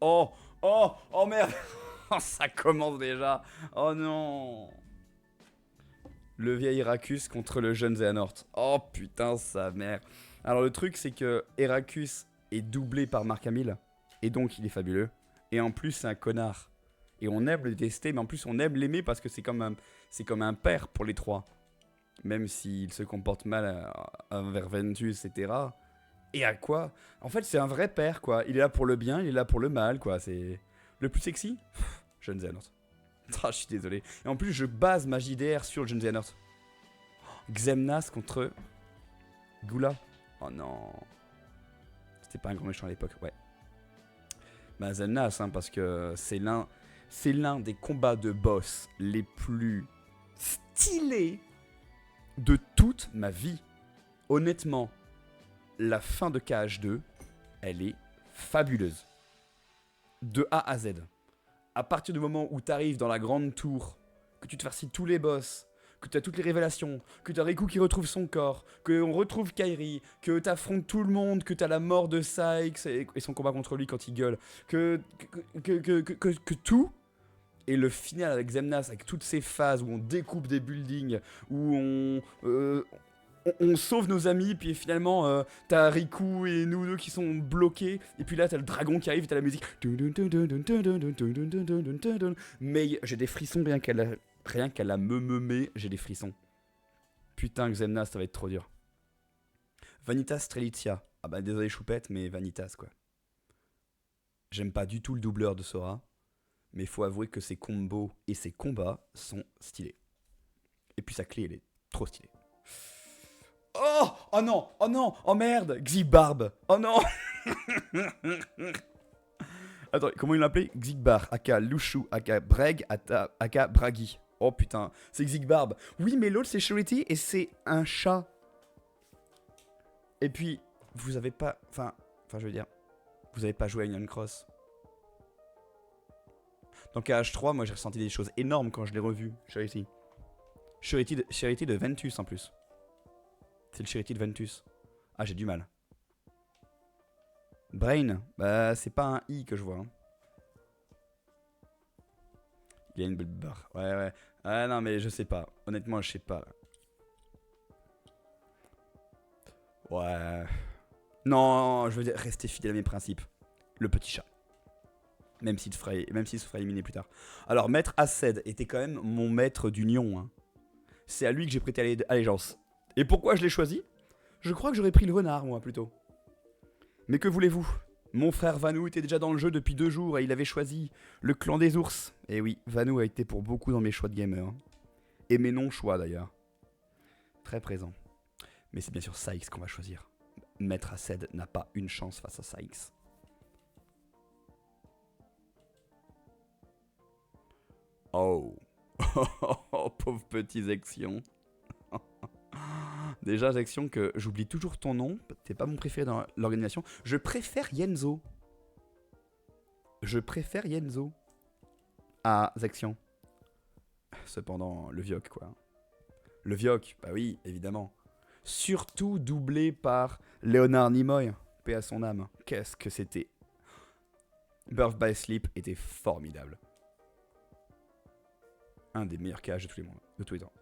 Oh, oh merde. Ça commence déjà. Oh non. Le vieil Heracus contre le jeune Xehanort. Oh putain, sa mère. Alors le truc, c'est que Heracus est doublé par Mark Hamill. Et donc, il est fabuleux. Et en plus, c'est un connard. Et on aime le détester, mais en plus, on aime l'aimer parce que c'est comme un père pour les trois. Même s'il se comporte mal envers Ventus, etc. Et à quoi? En fait, c'est un vrai père, quoi. Il est là pour le bien, il est là pour le mal, quoi. C'est le plus sexy. Jeune Xehanort. Ah, je suis désolé. Et en plus, je base ma JDR sur le jeune Xehanort. Xemnas contre Gula. Oh non. C'était pas un grand méchant à l'époque, ouais. Bah Xemnas, hein, parce que c'est l'un des combats de boss les plus stylés de toute ma vie. Honnêtement, la fin de KH2, elle est fabuleuse. De A à Z. À partir du moment où tu arrives dans la grande tour, que tu te farcis tous les boss, que tu as toutes les révélations, que tu as Riku qui retrouve son corps, qu'on retrouve Kairi, que tu affrontes tout le monde, que tu as la mort de Sykes et son combat contre lui quand il gueule, que tout, et le final avec Xemnas, avec toutes ces phases où on découpe des buildings, où on sauve nos amis, puis finalement t'as Riku et nous deux qui sont bloqués, et puis là t'as le dragon qui arrive, et t'as la musique. Mais j'ai des frissons rien qu'à la me, j'ai des frissons. Putain, Xemnas, ça va être trop dur. Vanitas Strelitzia. Ah bah désolé choupette, mais Vanitas quoi. J'aime pas du tout le doubleur de Sora, mais faut avouer que ses combos et ses combats sont stylés. Et puis sa clé, elle est trop stylée. Oh, oh non, oh non, oh merde, Xigbarb, oh non. Attends, comment il l'appelait? Xigbar, aka Lushu, aka Breg, aka Bragi. Oh putain, c'est Xigbarb. Oui, mais l'autre c'est Charity et c'est un chat. Et puis, vous avez pas. Enfin, je veux dire, vous avez pas joué à Union Cross. Dans KH3, moi j'ai ressenti des choses énormes quand je l'ai revu, Charity. Charity de Ventus en plus. C'est le Charity de Ventus. Ah, j'ai du mal. Brain, bah c'est pas un I que je vois. Hein. Il y a une belle barre. Ouais, ouais. Ah non, mais je sais pas. Honnêtement, je sais pas. Là. Ouais. Non, je veux dire, rester fidèle à mes principes. Le petit chat. Même s'il se fera éliminer plus tard. Alors, Maître Aced était quand même mon maître d'union. Hein. C'est à lui que j'ai prêté allégeance. Et pourquoi je l'ai choisi? Je crois que j'aurais pris le renard, moi, plutôt. Mais que voulez-vous? Mon frère Vanou était déjà dans le jeu depuis 2 jours et il avait choisi le clan des ours. Et oui, Vanou a été pour beaucoup dans mes choix de gamer. Et mes non-choix d'ailleurs. Très présent. Mais c'est bien sûr Sykes qu'on va choisir. Maître Aced n'a pas une chance face à Sykes. Oh. Oh, pauvre petit Zexion. Déjà, Zexion, que j'oublie toujours ton nom. T'es pas mon préféré dans l'organisation. Je préfère Yenzo. Je préfère Yenzo à Zexion. Cependant, le Vioc, quoi. Le Vioc, bah oui, évidemment. Surtout doublé par Léonard Nimoy. Paix à son âme. Qu'est-ce que c'était. Birth by Sleep était formidable. Un des meilleurs cages de tous les temps.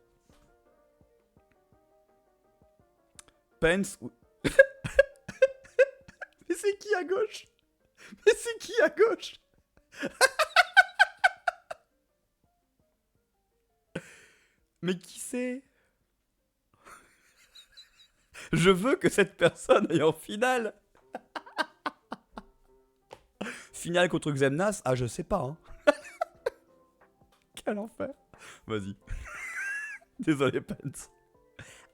Pence ou... Mais c'est qui à gauche? Mais c'est qui à gauche? Mais qui c'est? Je veux que cette personne aille en finale. Finale contre Xemnas? Ah, je sais pas. Hein. Quel enfer. Vas-y. Désolé, Pence.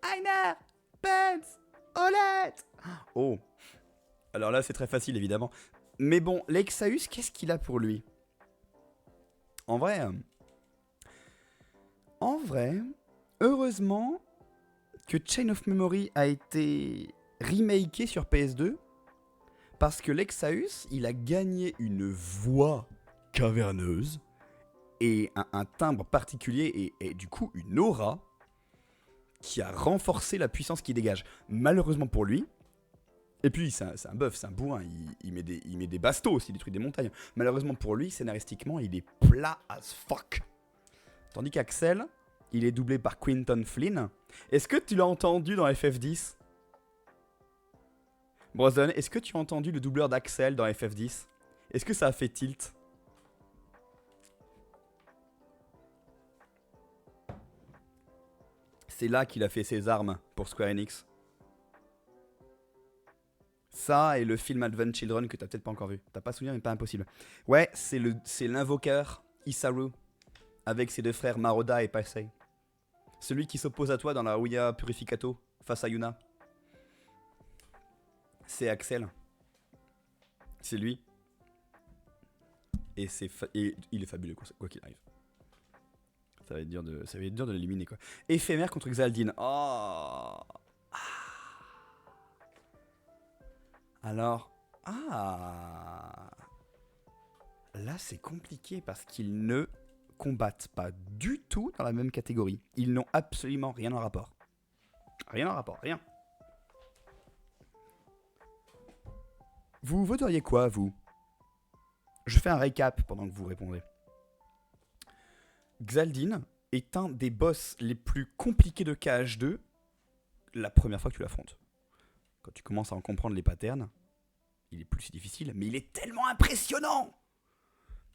Aina! Pence! Olette! Oh. Alors là, c'est très facile, évidemment. Mais bon, Lexaeus, qu'est-ce qu'il a pour lui? En vrai... heureusement que Chain of Memory a été remaké sur PS2 parce que Lexaeus, il a gagné une voix caverneuse et un timbre particulier et du coup une aura qui a renforcé la puissance qu'il dégage. Malheureusement pour lui, Et puis, c'est un bœuf, c'est un bourrin. Il met des bastos aussi, il détruit des montagnes. Malheureusement pour lui, scénaristiquement, il est plat as fuck. Tandis qu'Axel, il est doublé par Quinton Flynn. Est-ce que tu l'as entendu dans FF10 ? Brozon, est-ce que tu as entendu le doubleur d'Axel dans FF10 ? Est-ce que ça a fait tilt ? C'est là qu'il a fait ses armes pour Square Enix. Ça et le film Advent Children que t'as peut-être pas encore vu. T'as pas souvenir mais pas impossible. Ouais, c'est l'invoqueur Isaru avec ses deux frères Maroda et Pasei. Celui qui s'oppose à toi dans la Ouya Purificato face à Yuna. C'est Axel. C'est lui. Et, et il est fabuleux quoi qu'il arrive. Ça va être dur de l'éliminer quoi. Éphémère contre Xaldine. Oh. Alors, là c'est compliqué parce qu'ils ne combattent pas du tout dans la même catégorie. Ils n'ont absolument rien en rapport. Rien en rapport, rien. Vous voteriez quoi, vous ? Je fais un récap pendant que vous répondez. Xaldine est un des boss les plus compliqués de KH2 la première fois que tu l'affrontes. Quand tu commences à en comprendre les patterns, il est plus si difficile, mais il est tellement impressionnant.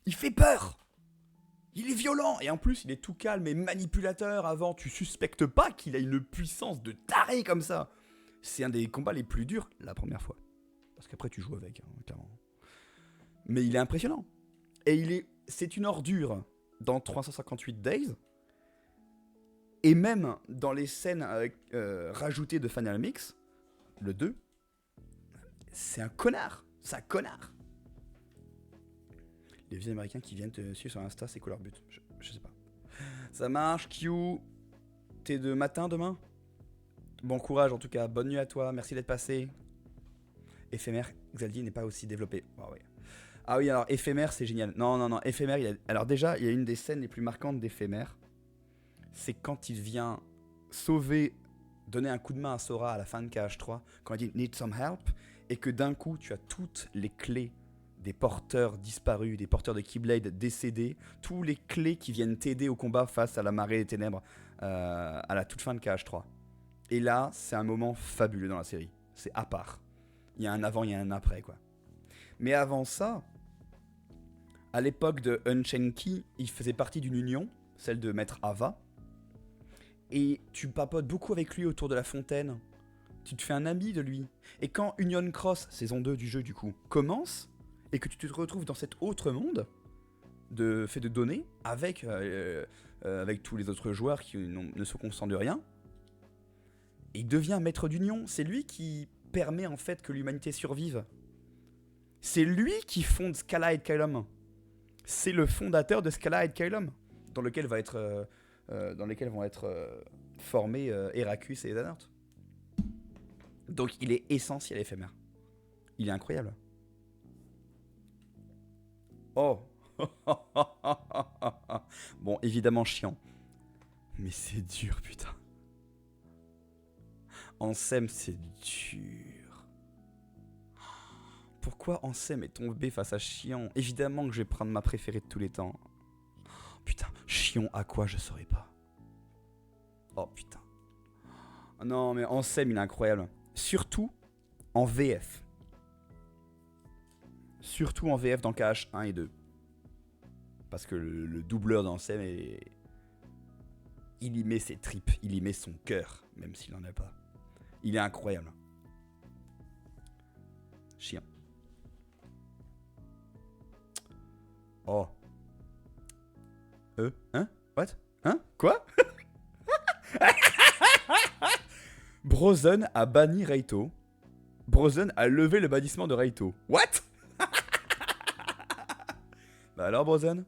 Il fait peur. Il est violent. Et en plus, il est tout calme et manipulateur avant. Tu suspectes pas qu'il a une puissance de taré comme ça. C'est un des combats les plus durs la première fois. Parce qu'après, tu joues avec, clairement. Mais il est impressionnant. Et c'est une ordure dans 358 Days. Et même dans les scènes rajoutées de Final Mix, le 2, c'est un connard. C'est un connard. Les vieux américains qui viennent te suivre sur Insta, c'est quoi leur but ? Je sais pas. Ça marche, Q. T'es de matin demain ? Bon courage en tout cas, bonne nuit à toi, merci d'être passé. Éphémère, Xaldine n'est pas aussi développé. Oh, ouais. Ah oui, alors Éphémère, c'est génial. Non, Éphémère, alors déjà, il y a une des scènes les plus marquantes d'Éphémère. C'est quand il vient donner un coup de main à Sora à la fin de KH3, quand il dit « Need some help ?» et que d'un coup, tu as toutes les clés des porteurs disparus, des porteurs de Keyblade décédés, tous les clés qui viennent t'aider au combat face à la marée des ténèbres à la toute fin de KH3. Et là, c'est un moment fabuleux dans la série. C'est à part. Il y a un avant, il y a un après, quoi. Mais avant ça, à l'époque de Unchenki, il faisait partie d'une union, celle de Maître Ava. Et tu papotes beaucoup avec lui autour de la fontaine. Tu te fais un ami de lui. Et quand Union Cross, saison 2 du jeu du coup, commence, et que tu te retrouves dans cet autre monde, fait de données, avec tous les autres joueurs qui ne sont conscients de rien, il devient maître d'union. C'est lui qui permet en fait que l'humanité survive. C'est lui qui fonde Scala et Kylum. C'est le fondateur de Scala et Kylum, dans lequel vont être formés Heracus et Xehanort. Donc il est essentiel, Éphémère. Il est incroyable. Oh. Bon, évidemment chiant. Mais c'est dur, putain. Ansem, c'est dur. Pourquoi Ansem est tombé face à Chion ? Évidemment que je vais prendre ma préférée de tous les temps. Putain, Chion à quoi, je saurais pas. Oh putain. Non mais Ansem, il est incroyable. Surtout en VF. Surtout en VF dans KH1 et 2. Parce que le doubleur d'Ansem, il y met ses tripes, il y met son cœur, même s'il n'en a pas. Il est incroyable. Chien. Oh. Hein? What? Hein? Quoi? Brozon a banni Reito. Brozon a levé le bannissement de Reito. What? Bah alors, Brozon?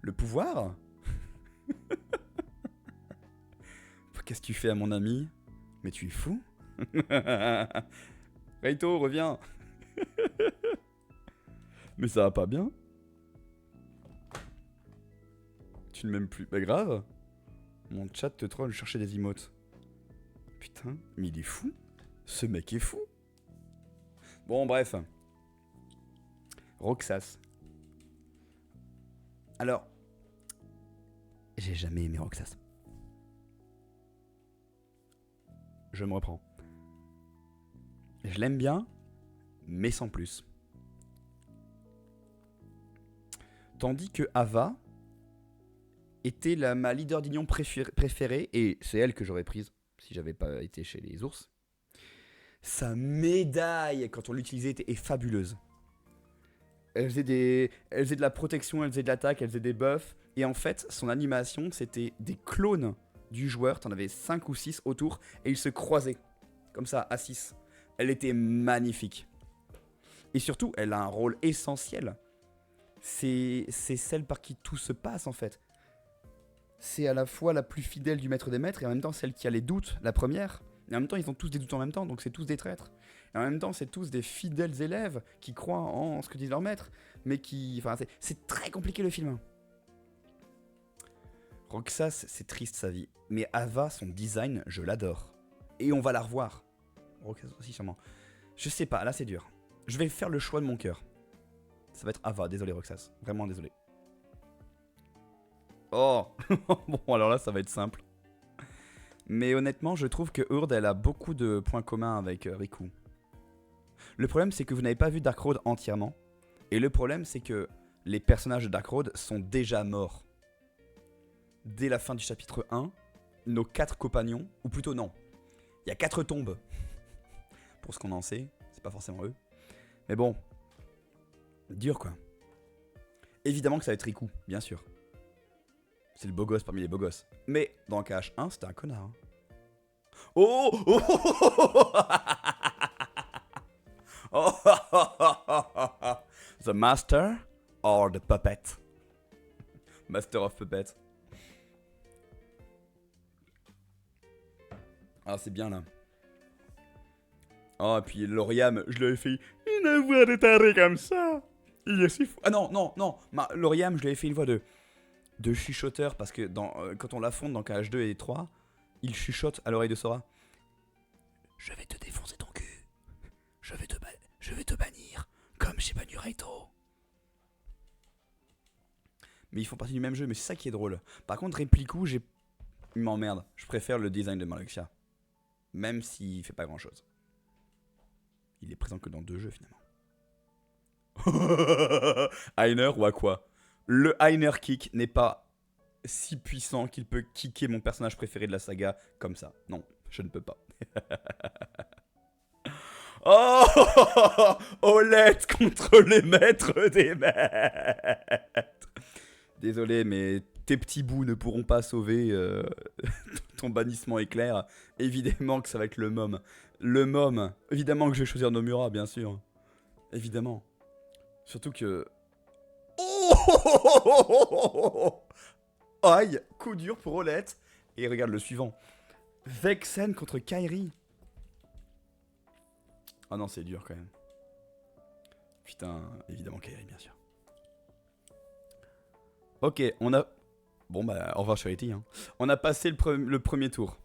Le pouvoir? Qu'est-ce que tu fais à mon ami? Mais tu es fou? Reito, reviens. Mais ça va pas bien? Tu ne m'aimes plus? Bah grave. Mon chat te troll chercher des emotes. Putain, mais il est fou. Ce mec est fou. Bon, bref. Roxas. Alors, j'ai jamais aimé Roxas. Je me reprends. Je l'aime bien, mais sans plus. Tandis que Ava était ma leader d'union préférée, et c'est elle que j'aurais prise si j'avais pas été chez les ours. Sa médaille, quand on l'utilisait, est fabuleuse. Elle faisait de la protection, elle faisait de l'attaque, elle faisait des buffs. Et en fait, son animation, c'était des clones du joueur. T'en avais 5 ou 6 autour, et ils se croisaient. Comme ça, à 6. Elle était magnifique. Et surtout, elle a un rôle essentiel. C'est celle par qui tout se passe, en fait. C'est à la fois la plus fidèle du maître des maîtres, et en même temps celle qui a les doutes, la première. Et en même temps, ils ont tous des doutes en même temps, donc c'est tous des traîtres. Et en même temps, c'est tous des fidèles élèves qui croient en ce que disent leurs maîtres, mais qui... Enfin, c'est très compliqué le film. Roxas, c'est triste sa vie. Mais Ava, son design, je l'adore. Et on va la revoir. Roxas aussi, sûrement. Je sais pas, là c'est dur. Je vais faire le choix de mon cœur. Ça va être Ava, désolé Roxas. Vraiment désolé. Oh. Bon, alors là, ça va être simple. Mais honnêtement, je trouve que Urd, elle a beaucoup de points communs avec Riku. Le problème, c'est que vous n'avez pas vu Dark Road entièrement. Et le problème, c'est que les personnages de Dark Road sont déjà morts. Dès la fin du chapitre 1, nos 4 compagnons, ou plutôt non, il y a 4 tombes. Pour ce qu'on en sait, c'est pas forcément eux. Mais bon, dur quoi. Évidemment que ça va être Riku, bien sûr. C'est le beau gosse parmi les beaux gosses. Mais dans KH1, c'était un connard. Hein. Oh, oh, oh, The Master or the Puppet? Master of Puppet. Ah, c'est bien là. Oh, et puis Lauriam, je l'avais fait une voix de taré comme ça. Il est si fou. Ah non, non, non. Lauriam, je lui avais fait une voix de chuchoteur parce que quand on l'affronte dans KH2 et 3, il chuchote à l'oreille de Sora. Je vais te défoncer ton cul. Je vais te bannir comme j'ai banni Raito. Mais ils font partie du même jeu, mais c'est ça qui est drôle. Par contre, Repliku, il m'emmerde. Je préfère le design de Marluxia. Même s'il fait pas grand chose. Il est présent que dans 2 jeux finalement. Einer ou à quoi? Le Einer kick n'est pas si puissant qu'il peut kicker mon personnage préféré de la saga comme ça. Non, je ne peux pas. Oh, Olette contre les maîtres des maîtres. Désolé, mais tes petits bouts ne pourront pas sauver ton bannissement éclair. Évidemment que ça va être le Mom. Le Mom. Évidemment que je vais choisir Nomura, bien sûr. Évidemment. Surtout que... Oh, aïe, coup dur pour Olette. Et regarde le suivant. Vexen contre Kairi. Ah non, c'est dur quand même. Putain, évidemment Kairi, bien sûr. Ok, on a... Bon bah, au revoir Charity. Hein. On a passé le premier tour.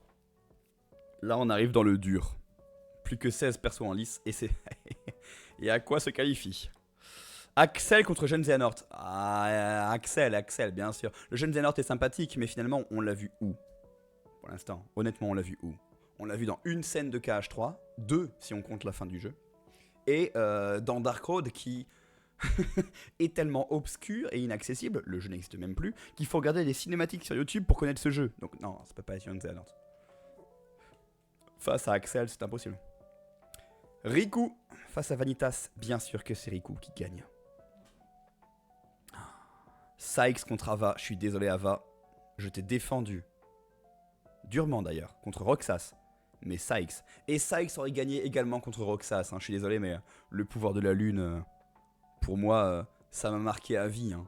Là, on arrive dans le dur. Plus que 16 persos en lice, et c'est... et à quoi se qualifie Axel contre Jeune Xehanort. Ah, Axel, bien sûr. Le Jeune Xehanort est sympathique, mais finalement, on l'a vu où? Pour l'instant, honnêtement, on l'a vu où? On l'a vu dans une scène de KH3, 2 si on compte la fin du jeu, et dans Dark Road qui est tellement obscur et inaccessible, le jeu n'existe même plus, qu'il faut regarder les cinématiques sur YouTube pour connaître ce jeu. Donc non, ça peut pas être Jeune Xehanort. Face à Axel, c'est impossible. Riku face à Vanitas, bien sûr que c'est Riku qui gagne. Sykes contre Ava, je suis désolé Ava, je t'ai défendu. Durement d'ailleurs, contre Roxas. Mais Sykes. Et Sykes aurait gagné également contre Roxas. Hein. Je suis désolé, mais le pouvoir de la lune, pour moi, ça m'a marqué à vie. Hein.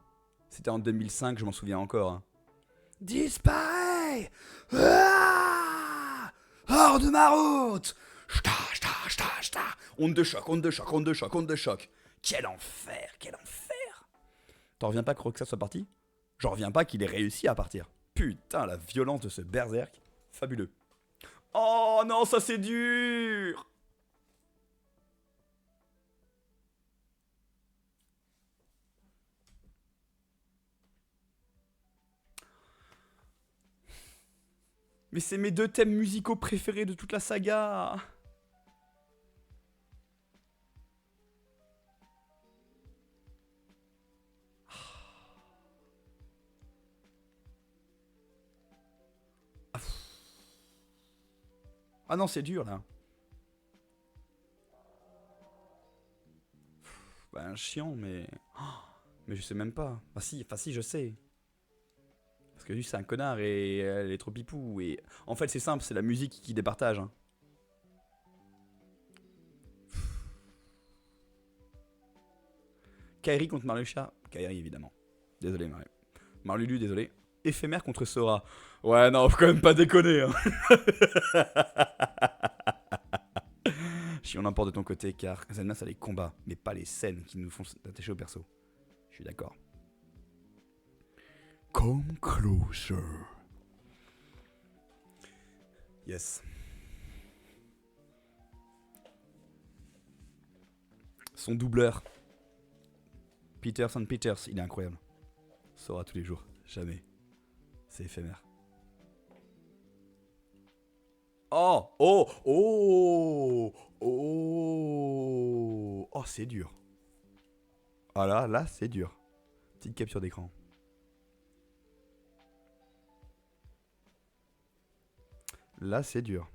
C'était en 2005, je m'en souviens encore. Hein. Disparais hors de ma route. Onde de choc, onde de choc, onde de choc, onde de choc. Quel enfer, quel enfer. T'en reviens pas que Roxas soit parti? J'en reviens pas qu'il ait réussi à partir. Putain, la violence de ce berserk. Fabuleux. Oh non, ça c'est dur. Mais c'est mes deux thèmes musicaux préférés de toute la saga. Ah non, c'est dur là. Ben chiant, mais... Mais je sais même pas. Enfin si, je sais. Parce que lui, c'est un connard et elle est trop pipou. Et... En fait, c'est simple, c'est la musique qui départage. Hein. Kairi contre Marluxia. Kairi, évidemment. Désolé, Marlulu, désolé. Éphémère contre Sora. Ouais, non, faut quand même pas déconner. Hein. Si on emporte de ton côté, car Zelda, ça les combats, mais pas les scènes qui nous font s'attacher au perso. Je suis d'accord. Come closer. Yes. Son doubleur. Peterson Peters, il est incroyable. Sora tous les jours. Jamais. C'est éphémère. Oh, oh, oh, oh, oh, c'est dur. Ah là, c'est dur. Petite capture d'écran. Là, c'est dur.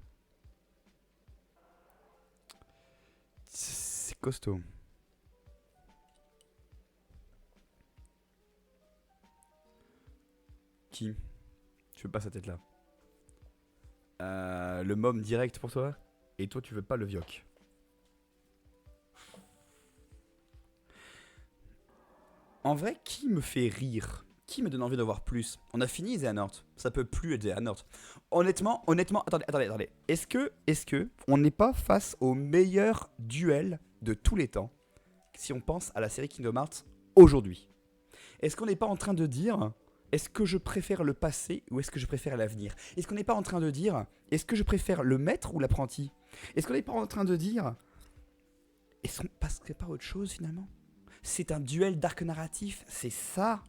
C'est costaud. Qui? Tu veux pas sa tête là? Le mom direct pour toi. Et toi, tu veux pas le vioc. En vrai, qui me fait rire? Qui me donne envie de voir plus? On a fini Xehanort. Ça peut plus être Xehanort. Honnêtement, attendez. Est-ce que on n'est pas face au meilleur duel de tous les temps si on pense à la série Kingdom Hearts aujourd'hui? Est-ce qu'on n'est pas en train de dire... Est-ce que je préfère le passé ou est-ce que je préfère l'avenir? Est-ce qu'on n'est pas en train de dire, est-ce que je préfère le maître ou l'apprenti? Est-ce qu'on n'est pas en train de dire, est-ce qu'on passerait pas à autre chose finalement? C'est un duel d'arc narratif, c'est ça.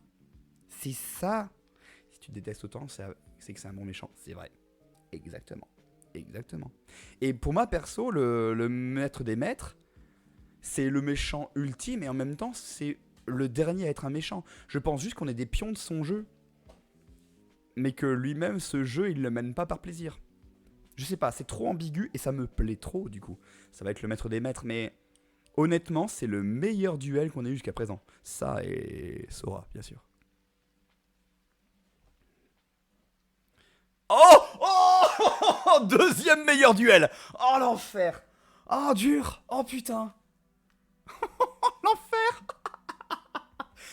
C'est ça. Si tu détestes autant, c'est que c'est un bon méchant, c'est vrai. Exactement. Exactement. Et pour moi perso, le maître des maîtres, c'est le méchant ultime et en même temps, c'est le dernier à être un méchant. Je pense juste qu'on est des pions de son jeu. Mais que lui-même, ce jeu, il le mène pas par plaisir. Je sais pas, c'est trop ambigu et ça me plaît trop du coup. Ça va être le maître des maîtres, mais honnêtement, c'est le meilleur duel qu'on ait eu jusqu'à présent. Ça et Sora, bien sûr. Oh, oh deuxième meilleur duel. Oh l'enfer. Oh dur. Oh putain. L'enfer.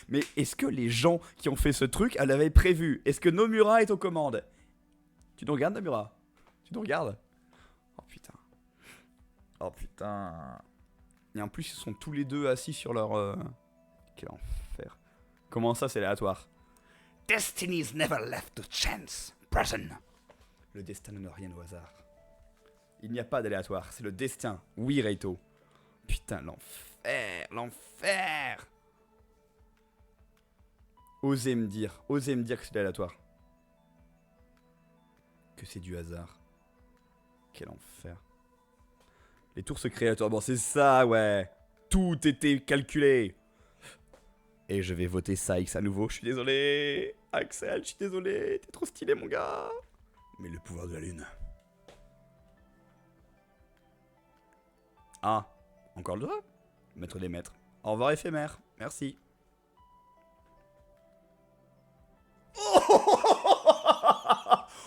Mais est-ce que les gens qui ont fait ce truc, elle avait prévu? Est-ce que Nomura est aux commandes? Tu nous regardes, Nomura? Tu nous regardes? Oh putain. Oh putain. Et en plus, ils sont tous les deux assis sur leur... Quel enfer. Comment ça, c'est aléatoire? Destiny's never left to chance. Present. Le destin ne donne rien au hasard. Il n'y a pas d'aléatoire, c'est le destin. Oui, Reito. Putain, l'enfer. L'enfer. Osez me dire que c'est aléatoire. Que c'est du hasard. Quel enfer. Les tours secrets aléatoires. Bon, c'est ça, ouais. Tout était calculé. Et je vais voter Sykes à nouveau. Je suis désolé. Axel, je suis désolé. T'es trop stylé, mon gars. Mais le pouvoir de la lune. Ah, encore le droit? Maître des maîtres. Au revoir, éphémère. Merci.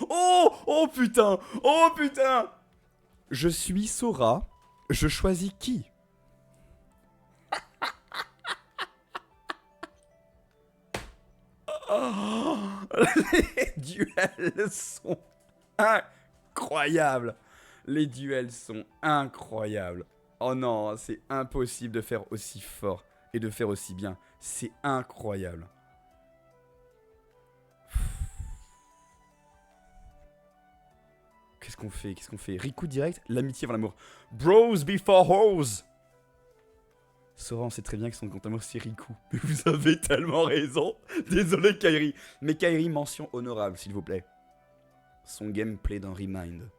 Oh, oh putain. Oh putain. Je suis Sora. Je choisis qui? Oh, les duels sont incroyables. Les duels sont incroyables. Oh non, c'est impossible de faire aussi fort et de faire aussi bien. C'est incroyable. Qu'est-ce qu'on fait? Qu'est-ce qu'on fait? Riku direct, l'amitié avant l'amour. Bros before hoes. Sora, on sait très bien que son compte amour c'est Riku. Mais vous avez tellement raison. Désolé Kairi. Mais Kairi, mention honorable, s'il vous plaît. son gameplay dans Remind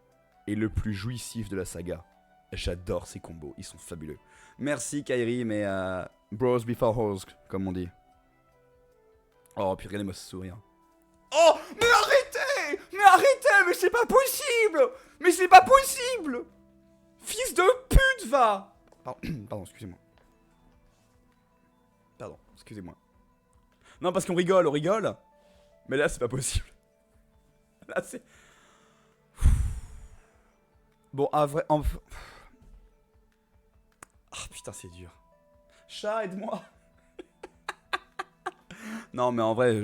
est le plus jouissif de la saga. J'adore ces combos, ils sont fabuleux. Merci Kairi, mais bros before hoes, comme on dit. Oh, puis regardez-moi ce sourire. Oh, mais arrêtez! Mais arrêtez! Mais c'est pas possible! Mais c'est pas possible! Fils de pute, va! Pardon, excusez-moi. Pardon, excusez-moi. Non, parce qu'on rigole, on rigole. Mais là, c'est pas possible. Là, c'est... Bon, à vrai... Ah, putain, c'est dur. Chat, aide-moi. Non, mais en vrai,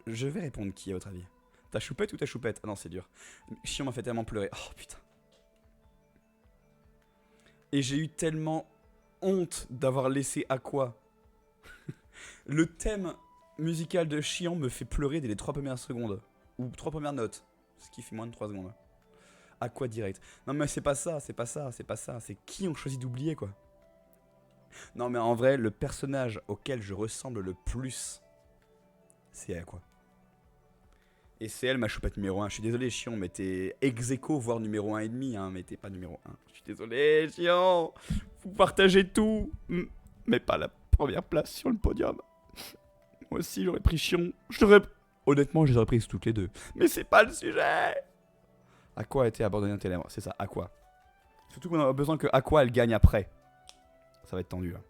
je vais répondre qui, à votre avis? Ta choupette ou ta choupette? Ah non, c'est dur. Chion m'a fait tellement pleurer. Oh, putain. Et j'ai eu tellement honte d'avoir laissé Aqua. Le thème musical de Chiant me fait pleurer dès les 3 premières secondes. Ou 3 premières notes. Ce qui fait moins de 3 secondes. Aqua direct. Non mais c'est pas ça, c'est pas ça, c'est pas ça. C'est qui on choisit d'oublier, quoi. Non mais en vrai, le personnage auquel je ressemble le plus, c'est Aqua. Et c'est elle ma choupette numéro 1. Je suis désolé, Chiant, mais t'es ex aequo, voire numéro 1 et demi, hein, mais t'es pas numéro 1. Je suis désolé, Chiant. Vous partagez tout, mais pas la première place sur le podium. Moi aussi, j'aurais pris Chiant. Honnêtement, je les aurais prises toutes les deux. Mais c'est pas le sujet. Aqua a été abandonné à Ténèbres, c'est ça, Aqua. Surtout qu'on a besoin que Aqua, elle gagne après. Ça va être tendu, là.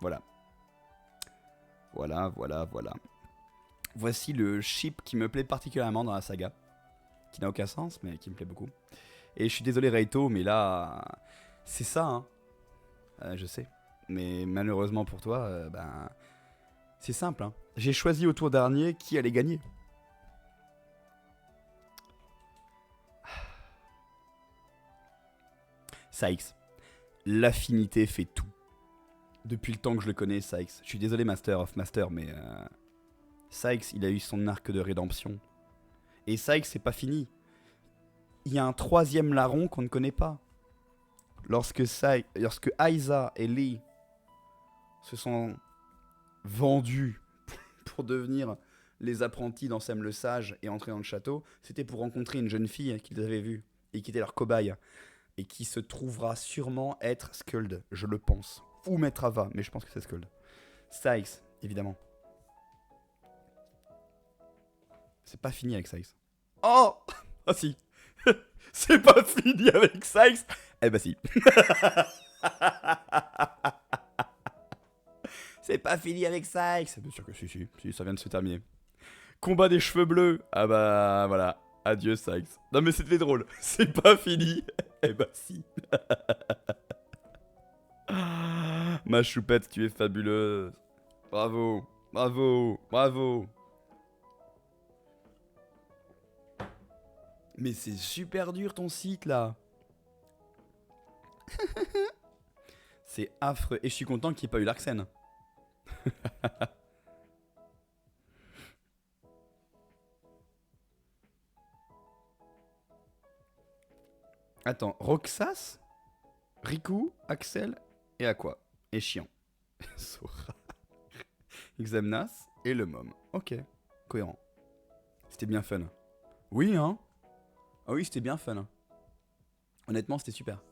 Voilà. Voilà. Voici le ship qui me plaît particulièrement dans la saga. Qui n'a aucun sens, mais qui me plaît beaucoup. Et je suis désolé, Reito, mais là... C'est ça, hein. Je sais. Mais malheureusement pour toi, ben... C'est simple, hein. J'ai choisi au tour dernier qui allait gagner. Sykes. L'affinité fait tout. Depuis le temps que je le connais, Sykes. Je suis désolé, Master of Master, mais... Sykes, il a eu son arc de rédemption. Et Sykes, c'est pas fini. Il y a un 3e larron qu'on ne connaît pas. Lorsque Aiza et Lee se sont vendus pour devenir les apprentis d'Ansem le Sage et entrer dans le château, c'était pour rencontrer une jeune fille qu'ils avaient vue et qui était leur cobaye. Et qui se trouvera sûrement être Skuld, je le pense. Ou Maître Ava, mais je pense que c'est Skuld. Sykes, évidemment. C'est pas fini avec Sykes. Oh! Ah si. C'est pas fini avec Sykes. Eh bah si. C'est pas fini avec Sykes. Bien sûr que si, ça vient de se terminer. Combat des cheveux bleus. Ah bah voilà. Adieu Sykes. Non mais c'était drôle. C'est pas fini. Eh bah si. Ma choupette, tu es fabuleuse. Bravo. Mais c'est super dur ton site là. C'est affreux. Et je suis content qu'il n'y ait pas eu l'Arxène. Attends, Roxas, Riku, Axel et Aqua. Et Chiant. Sora, Xemnas et le Mom. Ok, cohérent. C'était bien fun. Oui, hein. Ah oui, c'était bien fun. Honnêtement, c'était super.